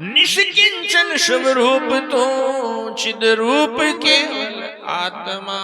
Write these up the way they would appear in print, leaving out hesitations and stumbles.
निष्किंचन शुभ रूप तो चिद रूप केवल आत्मा।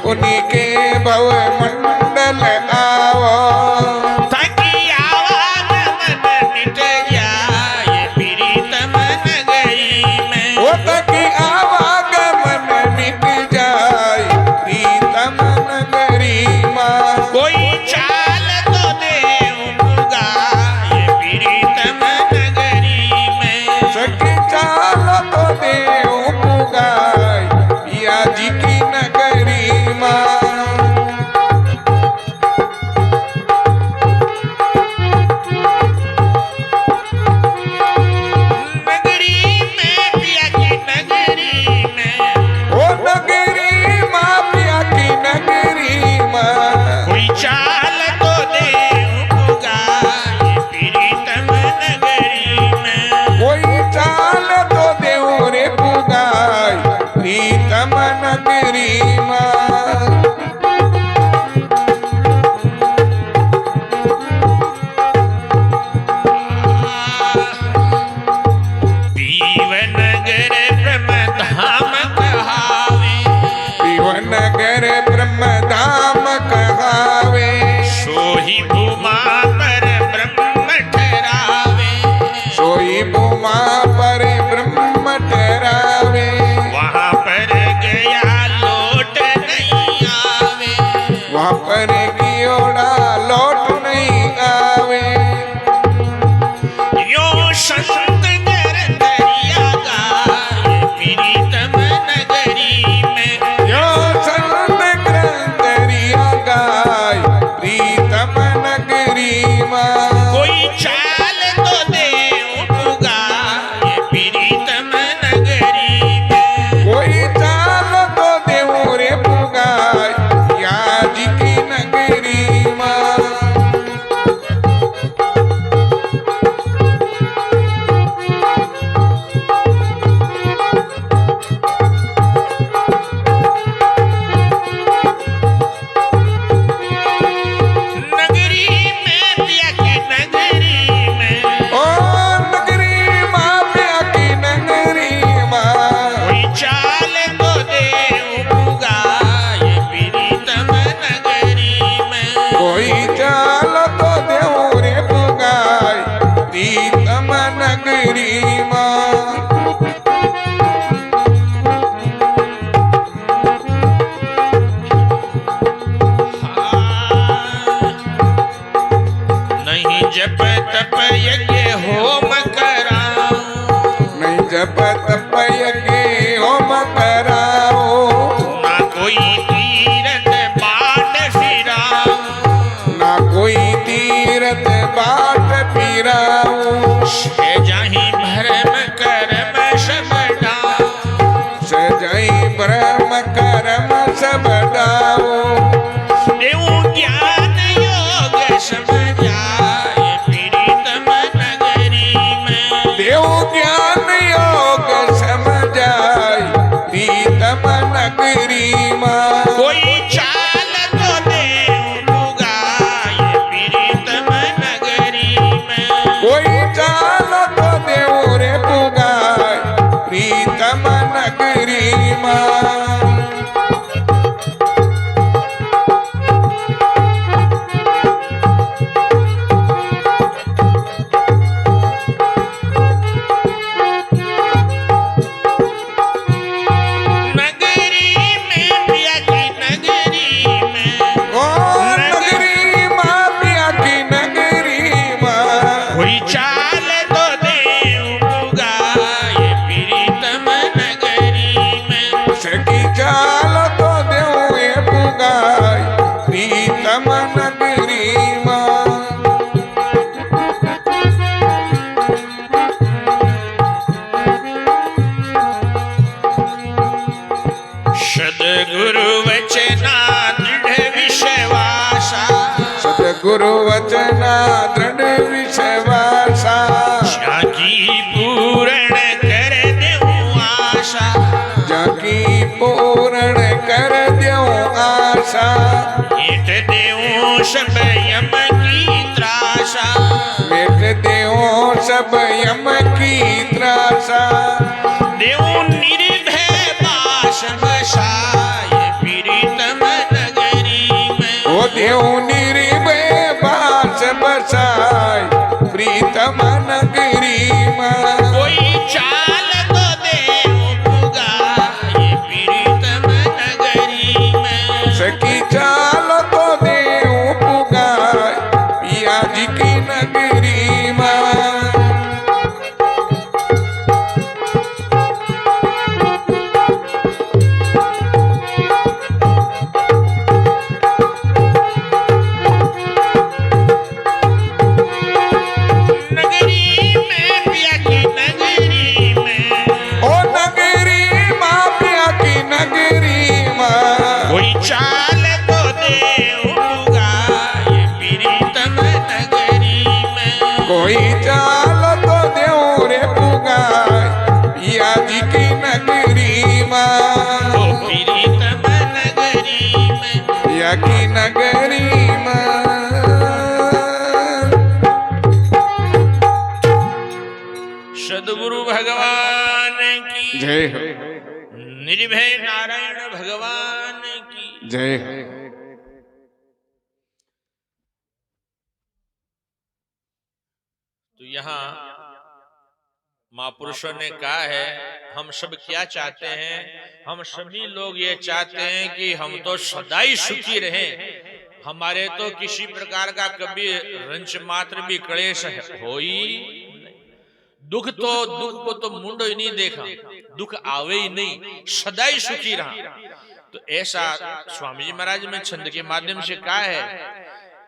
पुनि के भव मंडल आओ, ताकि आवागमन मिट जाए प्रीतम नगरी में। वो ताकि आवागमन मिट जाए प्रीतम नगरी में। कोई चाल तो दे गाए प्रीतम नगरी में। सखी चाल तो दे गाए पिया जी की नगरी माँ। जी की नगरी माँ। तप यज्ञ होम कराऊं, नहीं जप तप यज्ञ होम कराओ, ना कोई तीरथ बाट फिराऊं, ना कोई तीरथ बाट फिराओ, जाहि भरम करम सब डाऊं, सजाई ब्रह्म कर्म सब डाओ, देऊं ज्ञान योग समझाए प्रीतम नगरी में, देव ज्ञान योग समझाई प्रीतम नगरी माँ, कोई चाल तो देऊं पुगाए प्रीतम नगरी में, कोई चाल तो देव रे पुगाय प्रीतम नगरी माँ, नगरी में प्रिया की नगरी में, ओ नगरी माँ पिया की नगरी माँ, कोई चाल तो देऊं पुगाए प्रीतम नगरी में, सखी चाल तो देव रे पुगाय प्रीतम नगरी माँ, सद्गुरु वचना दृढ़ विश्वासा, सतगुरु वचना दृढ़ विश्वासा, जाकी पूर्ण कर देऊं आशा, जाकी पूर्ण कर द्यो आशा, मीट देऊं सब यम की त्रासा, मिट द्यो सब यम की त्रासा, देऊं निर्भय बास बसाए प्रीतम नगरी में, ओ देव निर्भय बास बसाय प्रीतम नगरी माँ, कोई चाल तो देऊं पुगाए प्रीतम नगरी में, सखी चाल तो देव पुगाय पिया जी की नगरी माँ, नगरी में प्रिया की नगरी में, ओ नगरी माँ पिया की नगरी माँ, कोई चाल तो देऊं पुगाए प्रीतम नगरी में, कोई चाल तो देव रे पुगाय पिया जी की नगरी माँ, ओ प्रीतम नगरी में, पिया की नगरी माँ, सद्गुरु भगवान की जय हो, निर्भय नारायण भगवान की जय हो। तो यहाँ महापुरुषों ने कहा है हम सब क्या चाहते हैं, हम सभी लोग ये चाहते हैं कि हम तो सदा ही सुखी रहें, हमारे तो किसी प्रकार का कभी रंच मात्र भी क्लेश हो ही नहीं। दुख को तो मुंडो ही नहीं देखा, दुख आवे ही नहीं, सदा ही सुखी रहा। तो ऐसा स्वामी जी महाराज ने छंद के माध्यम से कहा है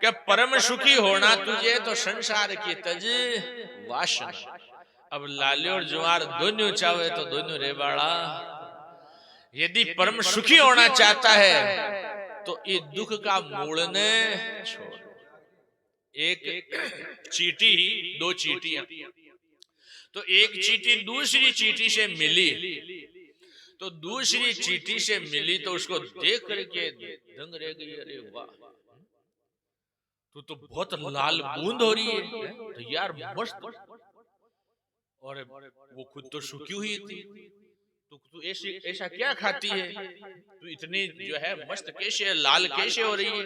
कि परम सुखी होना तुझे तो संसार की तज वासना। अब लाली और जुआर दोनों चाहे तो दोनों रे बाड़ा। यदि परम सुखी होना चाहता है तो ये दुख का मूल ने छोड़। एक चीटी, दो चीटियां, तो एक चीटी दूसरी चीटी से मिली, तो दूसरी चीटी से मिली तो उसको देख करके दंग रह गई, अरे वाह तू तो बहुत लाल बूंद हो रही है, तो यार मस्त। और वो खुद तो सुखी हुई थी, तू ऐसा क्या खाती है, तू इतनी जो है मस्त कैसे लाल कैसे हो रही है।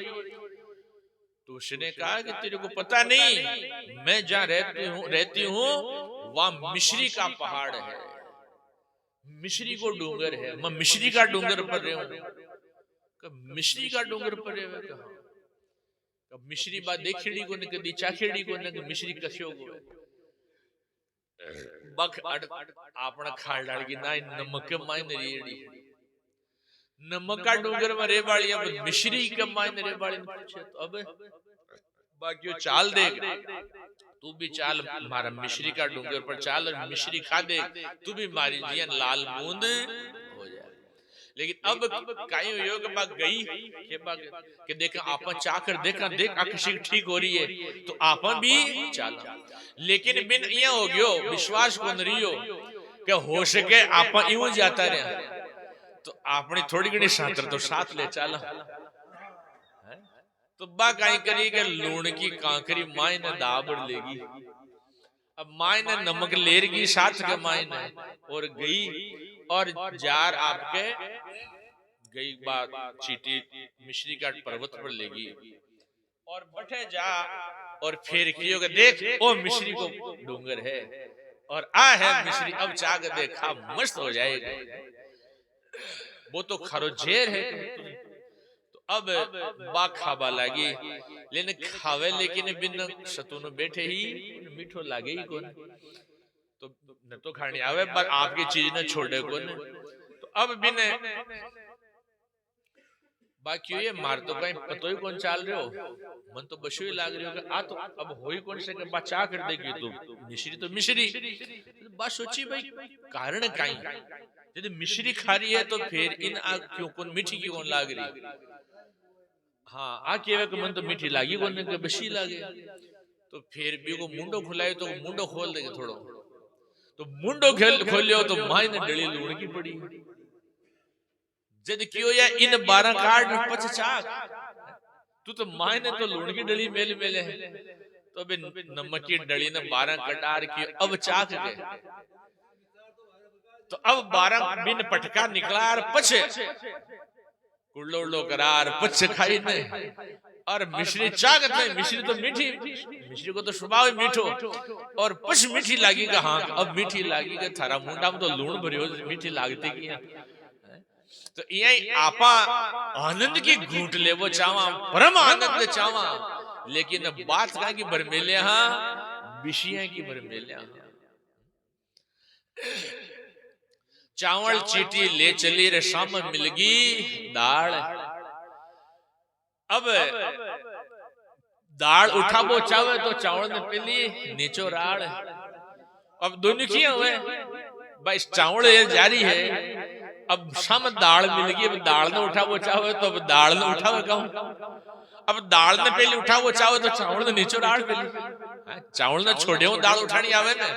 तो उसने कहा कि तेरे को पता नहीं, मैं जहाँ रहती हूँ वहां मिश्री का पहाड़ है, मिश्री को डूंगर है, मैं मिश्री का डूंगर पर रहूं। मिश्री का डूंगर पर रहे, मिश्री बा देखड़ी को न कदी चाखेड़ी को न मिश्री कस्यो को बख आपण खाल डाल की ना नमक माय न रेड़ी नमक का डूंगर में रेवाड़ी अब मिश्री के माय न रेवाड़ी पूछे तो अब बाकी चाल दे तू भी चाल मारा मिश्री का डूंगर पर चाल और मिश्री खा दे तू भी मारी जियन लाल बूंद हो जाए। लेकिन अब काई योग बाग गई के बाग के देखा आपन चाकर देखा देख आकशी ठीक हो रही है तो आपन भी चाला। लेकिन बिन ये हो गयो विश्वास को नरियो के हो सके आपन यूं जाता रहे तो आपने थोड़ी घनी सातर तो साथ ले चाला तो बा काई करी के लूण की कांकरी माय ने दाबड़ लेगी। अब माय ने नमक लेरगी साथ के माय ने और गई और जार आपके गई बात चीटी मिश्री का पर्वत पर लेगी और बैठे जा और फिर कियो के देख ओ मिश्री को डूंगर है और आ है मिश्री अब चाग देखा मस्त हो जाएगा वो तो खरो झेर है तो अब बा खाबा लागी लेकिन खावे लेकिन बिन सतुन बैठे ही मीठो लागे ही कौन तो न तो खाने आवे पर आपकी चीज न छोड़े कौन तो अब बिन बाकी ये मार तो कहीं पतो ही कौन चाल रहे हो मन तो बशु ही लाग रही हो आ तो अब हो ही कौन से के बचा कर देगी तू मिश्री तो मिश्री बात सोची भाई कारण काई यदि मिश्री खा रही है तो फिर इन आग क्यों कौन मीठी क्यों कौन लाग रही हाँ आ केवे के मन तो मीठी लागी कौन के बशी लागे तो फिर भी को मुंडो खुलाए तो मुंडो खोल देगे थोड़ो तो मुंडो खोलियो तो माय ने डली लूण की पड़ी जद क्यों या इन 12 कार्ड पच चाक तू तो माय ने तो लूण की डली मेले मेले है तो बे नमक की डली ने 12 कटार की अब चाक गए तो अब 12 बिन पटका निकला और पछे कुल्लो उल्लो करार पछ खाई ने और मिश्री चागत है मिश्री तो मीठी मिश्री को तो स्वभाव ही मीठो और पछ मीठी लागी का हाँ अब मीठी लागी का थारा मुंडा में तो लूण भरियो मीठी लागती की तो यही आपा आनंद की घूट ले वो चावा परम आनंद चावा लेकिन बात का की बरमेले हाँ विषय की बरमेले हाँ चावल चीटी ले चली रे शाम मिलगी दाल अब दाल उठा वो चावे तो चावल ने पहली नीचो राड़ अब दोनों किए हुए भाई चावल ये जारी है अब शाम दाल मिलगी अब दाल ने उठा वो चावे तो अब दाल ने उठा वो कहूं अब दाल ने पहले उठा वो चावे तो चावल ने नीचो राड़ पहली चावल ने छोड़े हो दाल उठानी आवे ना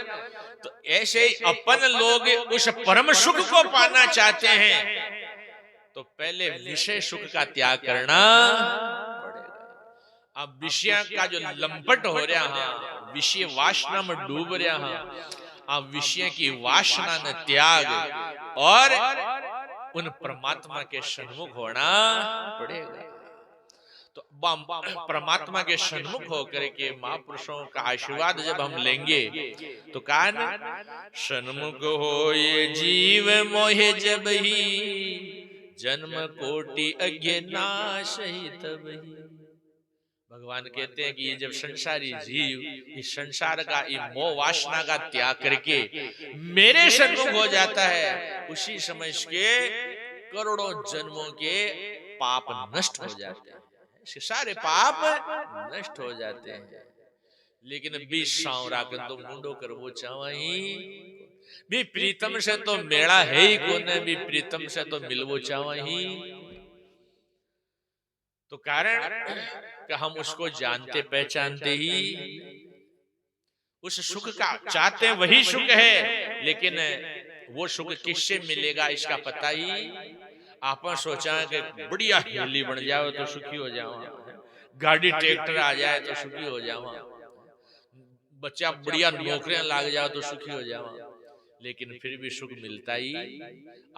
तो ऐसे ही अपन लोग उस परम सुख को पाना चाहते हैं तो पहले विषय सुख का त्याग करना पड़ेगा। अब विषय का जो लंपट हो रहा है विषय वासना में डूब रहा है अब विषय की वासना न त्याग और उन परमात्मा के सन्मुख होना पड़ेगा। तो परमात्मा के सन्मुख होकर के महापुरुषों का आशीर्वाद जब हम लेंगे तो कहा ना सन्मुख हो ये जीव मोहे जब ही जन्म कोटि अज्ञानाश ही तब ही। भगवान कहते हैं कि ये जब संसारी जीव इस संसार का मोह वासना का त्याग करके मेरे सन्मुख हो जाता है उसी समय के करोड़ों जन्मों के पाप नष्ट हो जाते हैं सारे पाप नष्ट हो जाते हैं। लेकिन बीस सांवरा के तो मुंडो कर वो चावही भी प्रीतम से तो मेला है ही कोने भी प्रीतम से तो मिलवो चावही तो कारण कि हम उसको जानते पहचानते ही उस सुख का चाहते वही सुख है लेकिन वो सुख किससे मिलेगा इसका पता ही आपन सोचा कि बढ़िया हेली बन जाओ तो सुखी हो जाओ गाड़ी ट्रैक्टर आ जाए तो सुखी हो जाओ बच्चा बढ़िया नौकरियां लाग जाओ तो सुखी हो जाओ लेकिन फिर भी सुख मिलता ही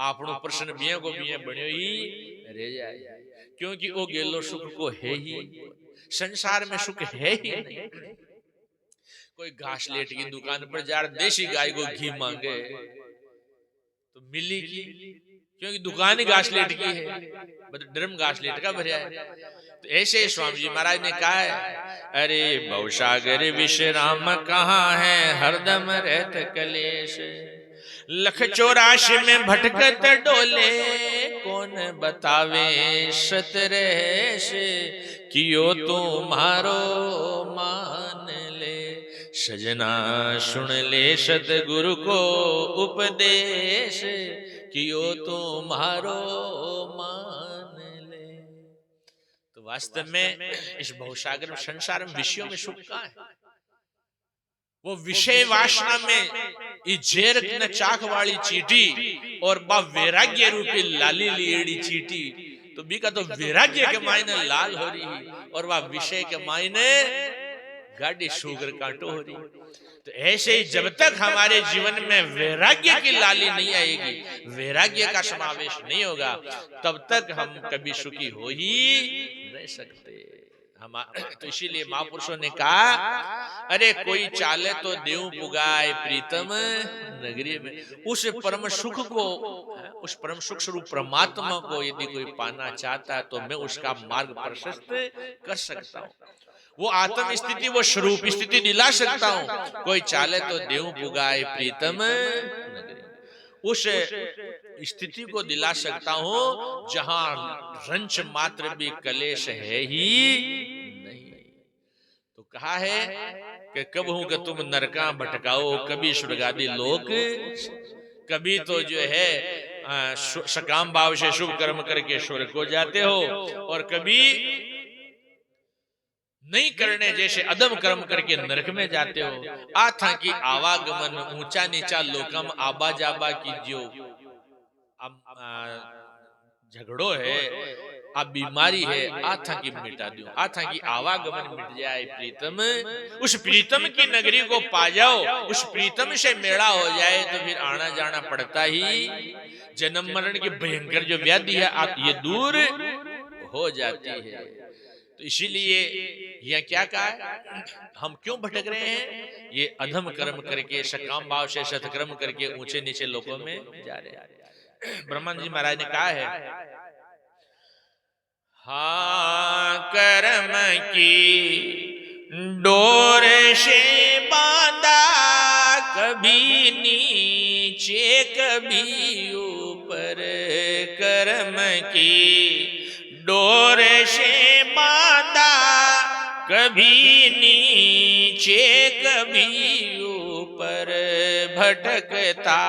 आपनो प्रश्न बिया को बिया बनियो ही रह जाए क्योंकि वो गेलो सुख को है ही संसार में सुख है ही नहीं। कोई घास लेट की दुकान पर जा देसी गाय को घी मांगे तो मिलेगी क्योंकि दुकान ही घासलेट की है, मतलब ड्रम घासलेट का भरा है। तो ऐसे ही स्वामी जी महाराज ने कहा है, अरे भवसागर विश्राम कहाँ है, हरदम रहत कलेश। लख 84 में भटकत डोले, कौन बतावे सतरेश। कियो तुम्हारो मान ले, सजना सुन ले सतगुरु को उपदेश। कियो तुम्हारो मान ले। तो वास्तव में इस भवसागर संसार में विषयों में सुख कहाँ है? वो विषय वासना में ये जेर न चाक वाली चीटी और बा वैराग्य रूपी लाली लीड़ी चीटी। तो बी का तो वैराग्य के मायने लाल हो रही और वह विषय के मायने गाड़ी शुगर कांटो हो रही। तो ऐसे ही जब तक हमारे जीवन में वैराग्य की लाली नहीं आएगी, वैराग्य का समावेश नहीं होगा, तब तक हम कभी सुखी हो ही नहीं सकते। हम तो इसीलिए महापुरुषों ने कहा, अरे कोई चाले तो देव पुगाए प्रीतम नगरी में। उस परम सुख को, उस परम सुख स्वरूप परमात्मा को यदि कोई पाना चाहता है तो मैं उसका मार्ग प्रशस्त कर सकता हूँ, वो आत्म स्थिति, वो स्वरूप स्थिति दिला सकता हूँ। कोई चाले तो देव पुगाए प्रीतम नगरी, उस स्थिति को दिला सकता हूँ जहां रंच मात्र भी कलेश है ही नहीं। तो कहा है कि कब हूं कि तुम नरका भटकाओ, कभी स्वर्गादि लोक, कभी तो जो है सकाम भाव से शुभ कर्म करके स्वर्ग को जाते हो, और कभी नहीं करने जैसे अदम कर्म करके नरक में जाते हो। आथा की आवागमन ऊंचा नीचा लोकम आबा जाबा कीजियो। अब झगड़ो है, अब बीमारी है, आथा की मिटा दो, आथा की आवागमन मिट जाए प्रीतम। उस प्रीतम की नगरी को पा जाओ, उस प्रीतम से मेला हो जाए तो फिर आना जाना पड़ता ही। जन्म मरण की भयंकर जो व्याधि है ये दूर हो जाती है। तो इसीलिए यह क्या कहा है, हम क्यों भटक रहे हैं? ये अधम कर्म करके, सकाम भाव से सत्कर्म करके ऊंचे नीचे लोगों में जा रहे हैं। ब्रह्मा जी महाराज ने कहा है, हाँ कर्म की डोर से बांधा, कभी नीचे कभी ऊपर। कर्म की डोर से बांधा, कभी नीचे कभी ऊपर। भटकता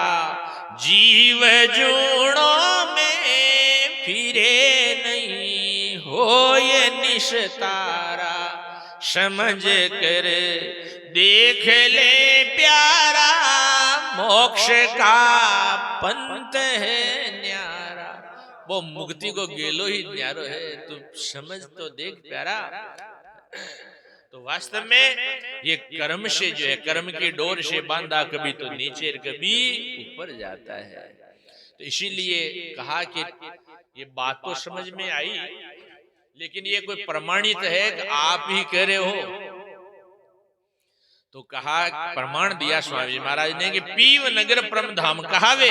जीव जोड़ों में फिरे नहीं, हो ये निस्तारा समझ कर देख ले प्यारा। मोक्ष का पंथ है न्यारा, वो मुक्ति को गेलो ही न्यारो है, तू समझ तो देख प्यारा। तो वास्तव में ये कर्म से जो है, कर्म की डोर से बांधा, कभी तो नीचे कभी ऊपर जाता है। तो इसीलिए कहा कि ये बात तो समझ में आई, लेकिन ये कोई प्रमाणित है कि आप ही कह रहे हो? तो कहा, प्रमाण दिया स्वामी जी महाराज ने कि पीव नगर परम धाम कहावे,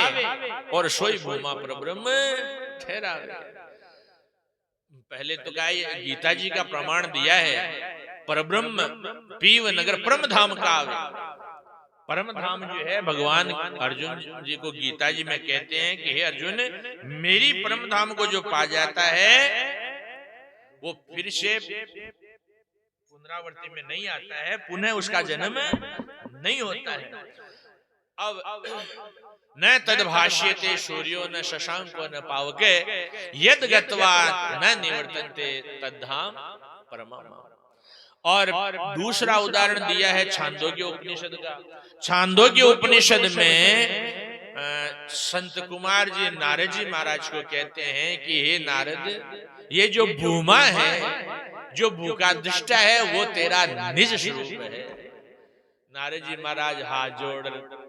और सोई भूमा पर ब्रह्म ठहरावे। पहले तो कहा गीता जी का प्रमाण दिया है, परब्रह्म पीव नगर परम धाम कहावे। परम धाम जो है, भगवान अर्जुन जी को गीता जी में कहते हैं कि हे अर्जुन, मेरी परम धाम को जो पा जाता है वो फिर से पुनरावृत्ति में नहीं आता है, पुनः उसका जन्म नहीं होता है। अब न तद्भाष्यते सूर्यो न शशांको न पावके, यद गत्वा न निवर्तन्ते तद्धाम परमम्। और दूसरा उदाहरण दिया है छांदोग्य उपनिषद का। छांदोग्य उपनिषद में संत कुमार जी नारद जी महाराज को कहते हैं कि हे नारद, ये जो भूमा है, जो भूखा दृष्टा है, वो तेरा निज स्वरूप है। नारद जी महाराज हाथ जोड़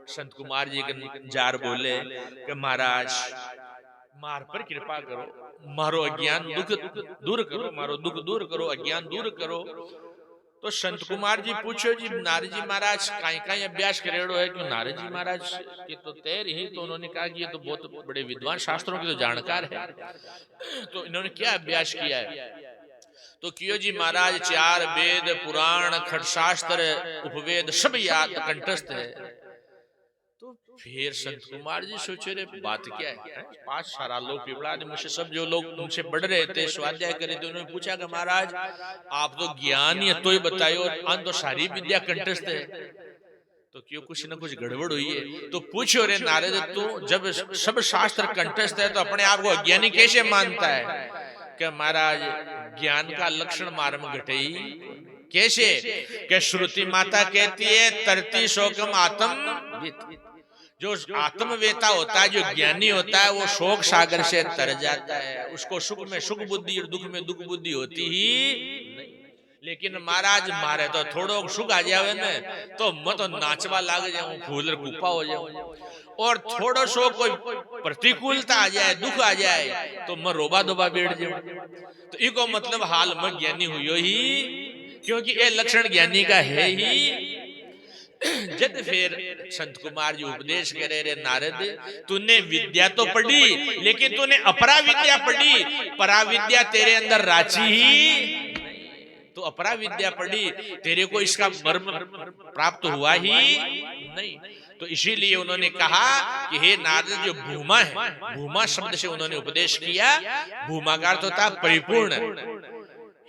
संत कुमार जी के जार बोले कि महाराज मार पर कृपा करो, मारो अज्ञान दुख दूर करो, मारो दुख दूर करो, अज्ञान दूर करो। तो संत कुमार जी पूछो जी नारद जी महाराज कहीं कहीं अभ्यास करेड़ो है क्यों? नारद जी महाराज ये तो तैर ही, तो उन्होंने कहा कि ये तो बहुत बड़े विद्वान, शास्त्रों के तो जानकार है, तो इन्होंने क्या अभ्यास किया है? तो कियो जी महाराज 4 वेद पुराण खटशास्त्र उपवेद सब याद कंठस्थ है। तो फिर संत कुमार जी सोचे रे बात क्या है? 5 सारा लोग पिपड़ा ने मुझसे सब जो लोग उनसे बढ़ रहे थे स्वाध्याय करे थे, उन्होंने पूछा कि महाराज आप तो ज्ञान ही तो ही बताइए और अंत तो सारी विद्या कंठस्थ है, तो क्यों कुछ न कुछ गड़बड़ हुई है? तो पूछो रे नारद तू जब सब शास्त्र कंठस्थ है तो अपने आप को अज्ञानी कैसे मानता है? कि महाराज ज्ञान का लक्षण मार्म घटई कैसे? कि श्रुति माता कहती है तरती शोकम आत्म, जो आत्मवेता होता है, जो ज्ञानी होता है, वो शोक सागर से तर जाता है, उसको सुख में सुख बुद्धि और दुख में दुख बुद्धि होती ही नहीं। लेकिन महाराज मारे तो थोड़ो सुख आ जावे न तो मैं तो नाचवा लाग जाऊं, फूलर कुपा हो जाऊं, और थोड़ो सो कोई प्रतिकूलता आ जाए, दुख आ जाए तो मैं रोबा दोबा बैठ जाऊं। तो इको मतलब हाल में ज्ञानी हुई ही, क्योंकि ये लक्षण ज्ञानी का है ही। जब फिर संत कुमार जी उपदेश करे रे नारद तूने विद्या तो पढ़ी लेकिन तूने अपरा विद्या पढ़ी, परा विद्या तेरे अंदर राची ही, तो अपरा विद्या पढ़ी तेरे को इसका मर्म प्राप्त हुआ ही नहीं। तो इसीलिए उन्होंने कहा कि हे नारद जो भूमा है, भूमा शब्द से उन्होंने उपदेश किया, भूमा का अर्थ होता परिपूर्ण।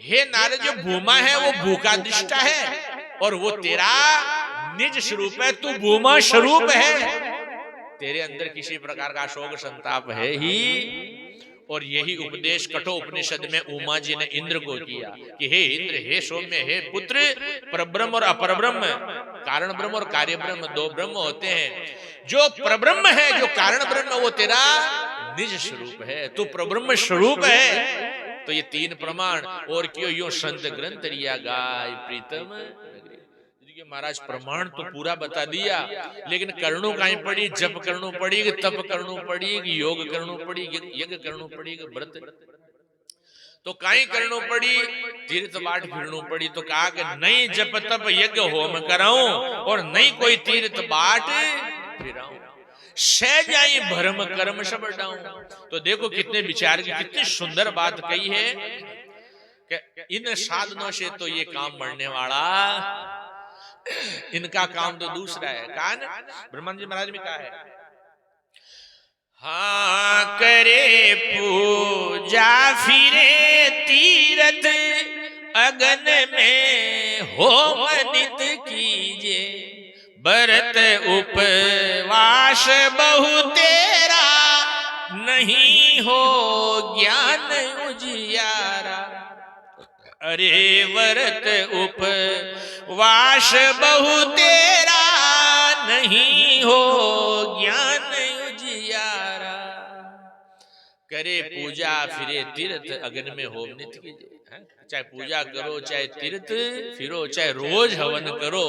हे नारद जो भूमा है वो भूकादिष्टा है और वो तेरा निज स्वरूप है, तू भूमा स्वरूप है, तेरे अंदर किसी प्रकार का शोक संताप है ही। और यही उपदेश कठोपनिषद में उमा जी ने इंद्र को किया कि हे इंद्र, हे सौम्य, हे पुत्र, परब्रह्म और अपरब्रह्म, कारण ब्रह्म और कार्य ब्रह्म, 2 ब्रह्म होते हैं। जो परब्रह्म है, जो कारण ब्रह्म, वो तेरा निज स्वरूप है, तू परब्रह्म स्वरूप है। तो ये 3 प्रमाण और क्यों यो संत ग्रंथ रिया गाय प्रीतम। महाराज प्रमाण तो पूरा बता दिया, लेकिन करनो काई पड़ी, जप करनो पड़ी, तप करनो पड़ी, योग करनो पड़ी, यज्ञ करनो पड़ी, व्रत तो काई करनो पड़ी, तीर्थ बाट फिरनो पड़ी। तो कहा कि नहीं जप तप यज्ञ होम कराऊं और नहीं कोई तीर्थ बाट फिराऊं, सहजाई भरम कर्म सब डाऊं। तो देखो कितने विचार की कितनी सुंदर बात कही है कि इन साधनों से तो ये काम बढ़ने वाला, इनका काम तो दूसरा है। कहा ना ब्रह्मानंद जी महाराज में कहा है, हाँ करे पूजा फिरे तीरथ अगन में होम नित कीजे, व्रत उपवास बहु तेरा नहीं हो ज्ञान उजियारा। अरे व्रत उपवास बहु तेरा नहीं हो ज्ञान उजियारा। करे पूजा फिरे तीर्थ अग्नि में होम नित कीजिए। चाहे पूजा करो, चाहे तीर्थ फिरो, चाहे रोज हवन करो,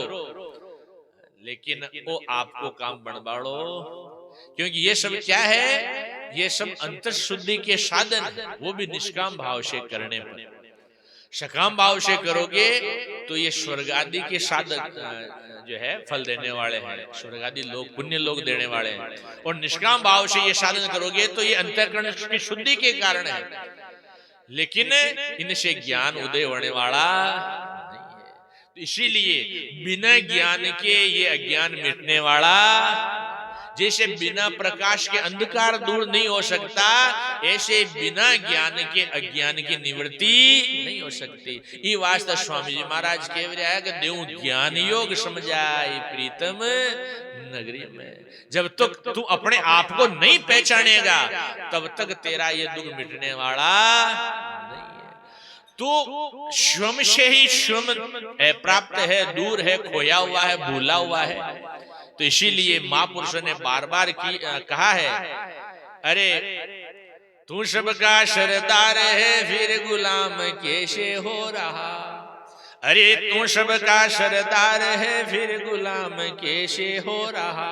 लेकिन वो आपको काम बनवाड़ो, क्योंकि ये सब क्या है, ये सब अंतर शुद्धि के साधन है, वो भी निष्काम भाव से करने पर। सकाम भाव से करोगे तो ये स्वर्ग आदि के साधक जो है फल देने वाले हैं, स्वर्ग आदि लोग पुण्य लोग देने वाले हैं। और निष्काम भाव से ये साधन करोगे तो ये अंतःकरण की शुद्धि के कारण है, लेकिन इनसे ज्ञान उदय होने वाला नहीं है। तो इसीलिए बिना ज्ञान के ये अज्ञान मिटने वाला, जैसे बिना प्रकाश के अंधकार दूर नहीं हो सकता, ऐसे बिना ज्ञान के अज्ञान की निवृत्ति नहीं हो सकती। ये वास्ते स्वामी जी महाराज कह रहे हैं कि देव ज्ञान योग समझाए प्रीतम नगरी में। जब तक तू अपने आप को नहीं पहचानेगा तब तक तेरा ये दुख मिटने वाला नहीं है। तू स्वयं से ही स्वयं प्राप्त है, दूर है, खोया हुआ है, भूला हुआ है। तो इसीलिए महापुरुषों ने बार बार कहा है, अरे तू सबका सरदार है फिर गुलाम कैसे हो रहा। अरे तू सबका सरदार है फिर गुलाम कैसे हो रहा।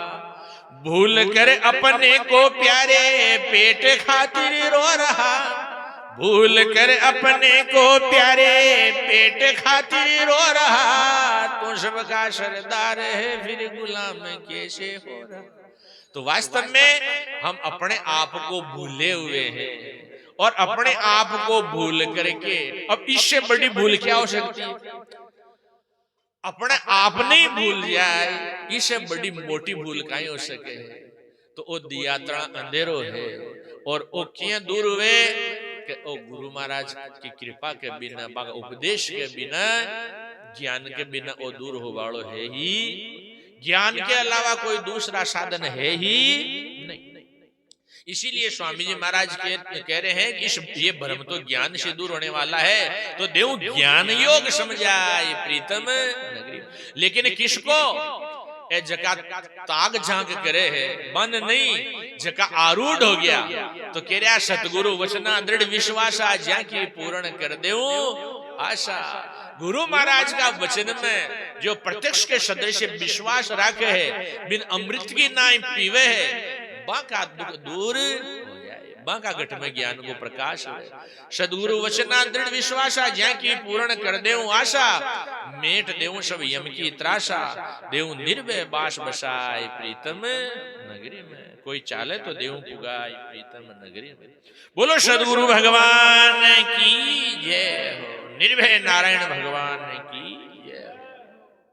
भूल कर अपने को प्यारे पेट खातिर रो रहा। भूल कर अपने को प्यारे पेट पेट खातिर रो रहा, तू सबका सरदार है, फिर गुलाम कैसे हो रहा। तो वास्तव में हम अपने आप को भूले हुए हैं, और अपने आप को भूल करके, अब इससे बड़ी भूल क्या हो सकती है? अपने आप नहीं भूल जाए, इससे बड़ी मोटी भूल कहीं हो सके। तो वो दियात्रा अंधेरो है, और वो क्यों दूर हुए कि ओ गुरु महाराज की कृपा के बिना, बाग उपदेश के बिना, ज्ञान के बिना वो दूर हो वालो है ही। ज्ञान के अलावा कोई दूसरा साधन है ही नहीं। इसीलिए स्वामी जी महाराज कह रहे हैं कि ये भ्रम तो ज्ञान से दूर होने वाला है, तो देव ज्ञान योग समझाए प्रीतम नगरी। लेकिन किसको? ए जका ताग झांक करे है, मन नहीं, जका आरूढ़ हो गया, तो कह रहा सतगुरु वचना दृढ़ विश्वासा, ज्या की पूर्ण कर देव आशा। गुरु महाराज का वचन में जो प्रत्यक्ष के सदृश विश्वास रखे है, बिन अमृत की नाई पीवे है, बाका दुख दूर हो जाए, बाका घट में ज्ञान को प्रकाश है। सदगुरु वचना दृढ़ विश्वासा, ज्या की पूर्ण कर देव आशा, मेट देव सब यम की त्रासा, देव निर्भय बास बसाए प्रीतम नगरी में। कोई चाले तो देव पुगाए प्रीतम नगरी में। बोलो सदगुरु भगवान की जय हो, निर्भय नारायण भगवान की।